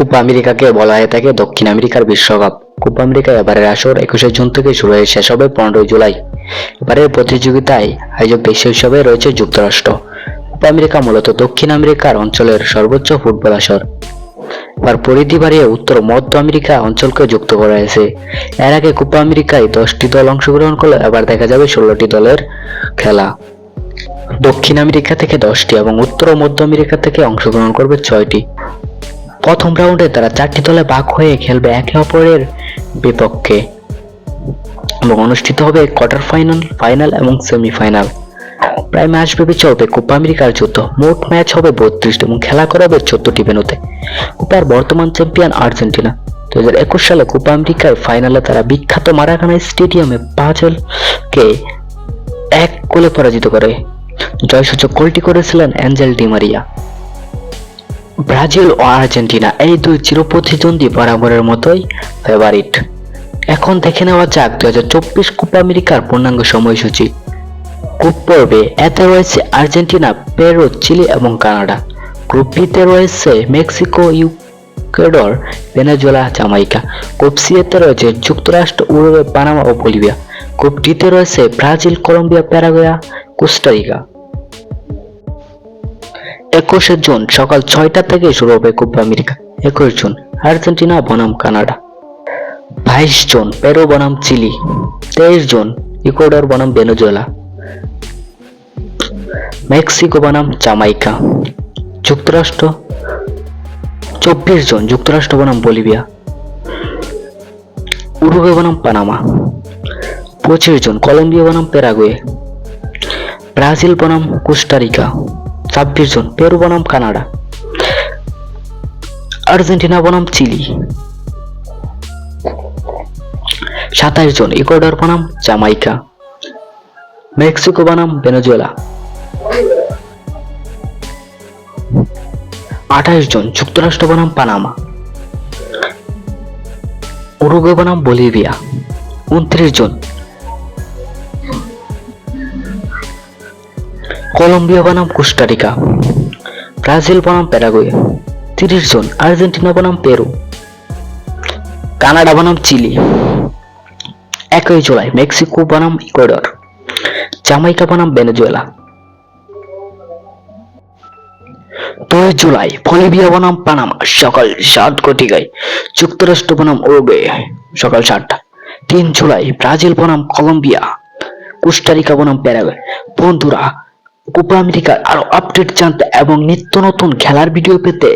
Copa আমেরিকাকে বলা হয়ে থাকে দক্ষিণ আমেরিকার বিশ্বকাপ। কোপা আমেরিকা এবারের আসর 21শে জুন থেকে শুরু হয়ে শেষ হবে 15ই জুলাই। এবারের প্রতিযোগিতায় আয়োজক দেশ হিসেবে রয়েছে যুক্তরাষ্ট্র। কোপা আমেরিকা মূলত দক্ষিণ আমেরিকার অঞ্চলের সর্বোচ্চ ফুটবল আসর। এবার পরিধি বাড়িয়ে উত্তর মধ্য আমেরিকা অঞ্চলকে যুক্ত করা হয়েছে। এর আগে কোপা আমেরিকায় 10টি দল অংশগ্রহণ করলে এবার দেখা যাবে 16টি দলের খেলা। দক্ষিণ আমেরিকা থেকে 10টি এবং উত্তর ও মধ্য আমেরিকা থেকে অংশগ্রহণ করবে 6টি। প্রথম রাউন্ডে তারা 4টি দলে ভাগ হয়ে খেলবে একে অপরের বিপক্ষে এবং অনুষ্ঠিত হবে কোয়ার্টার ফাইনাল, ফাইনাল এবং সেমিফাইনাল। প্রায় ম্যাচব্যাপী চলবে কোপা আমেরিকার যুদ্ধ। মোট ম্যাচ হবে 32 এবং খেলা করাবে 14টি ভেন্যুতে। কোপার বর্তমান চ্যাম্পিয়ন আর্জেন্টিনা। 2021 সালে কোপা আমেরিকার ফাইনালে তারা বিখ্যাত মারাকানা স্টেডিয়ামে ব্রাজিলকে 1 গোলে পরাজিত করে। জয়সূচক গোলটি করেছিলেন অ্যাঞ্জেল ডি মারিয়া। ব্রাজিল ও আর্জেন্টিনা এই দুই চিরপ্রতিদ্বন্দ্বী বরাবরের মতোই ফেভারিট। এখন দেখে নেওয়া যাক 2024 কোপা আমেরিকার পূর্ণাঙ্গ সময়সূচি। গ্রুপ পর্বে এতে রয়েছে আর্জেন্টিনা, পেরু, চিলি এবং কানাডা। গ্রুপ বিতে রয়েছে Mexico, Ecuador, Venezuela, Jamaica. Group C এতে রয়েছে যুক্তরাষ্ট্র, উরুগুয়ে, পানামা ও বলিভিয়া। গ্রুপ ডিতে রয়েছে ব্রাজিল, কলম্বিয়া, প্যারাগুয়ে, কোস্টারিকা। 21শে জুন সকাল 6টা থেকে শুরু হবে কোপা আমেরিকা। 21 জুন আর্জেন্টিনা বনাম কানাডা, 22 জুন পেরু বনাম চিলি, 23 জুন ইকুয়েডর বনাম ভেনেজুয়েলা, মেক্সিকো বনাম জামাইকা। যুক্তরাষ্ট্র 24 জুন যুক্তরাষ্ট্র বনাম বলিভিয়া, উরুগুয়ে বনাম পানামা। 25 জুন কলম্বিয়া বনাম প্যারাগুয়ে, ব্রাজিল বনাম কোস্টারিকা। 26 জুন পেরু বনাম কানাডা, আর্জেন্টিনা বনাম চিলি। 27 জুন ইকুয়েডর বনাম জামাইকা, মেক্সিকো বনাম ভেনেজুয়েলা। 28 জুন যুক্তরাষ্ট্র বনাম পানামা, উরুগুয়ে বনাম বলিভিয়া। 29 জুন কলম্বিয়া বনাম কোস্টারিকা, ব্রাজিল বনাম প্যারাগুয়ে। 30 জুন আর্জেন্টিনা বনাম পেরু, কানাডা বনাম চিলি। 1 জুলাই মেক্সিকো বনাম ইকুয়েডর, জামাইকা বনাম ভেনেজুয়েলা। 2 জুলাই বলিভিয়া বনাম পানামা সকাল 7 ঘটিকায়, যুক্তরাষ্ট্র বনাম উরুগুয়ে সকাল 7টা। 3 জুলাই ব্রাজিল বনাম কলম্বিয়া, কোস্টারিকা বনাম প্যারাগুয়ে। বন্ধুরা, কোপা আমেরিকার আরো আপডেট জানতে এবং নিত্য নতুন খেলার ভিডিও পেতে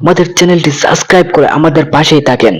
আমাদের চ্যানেলটি সাবস্ক্রাইব করে আমাদের পাশেই থাকেন।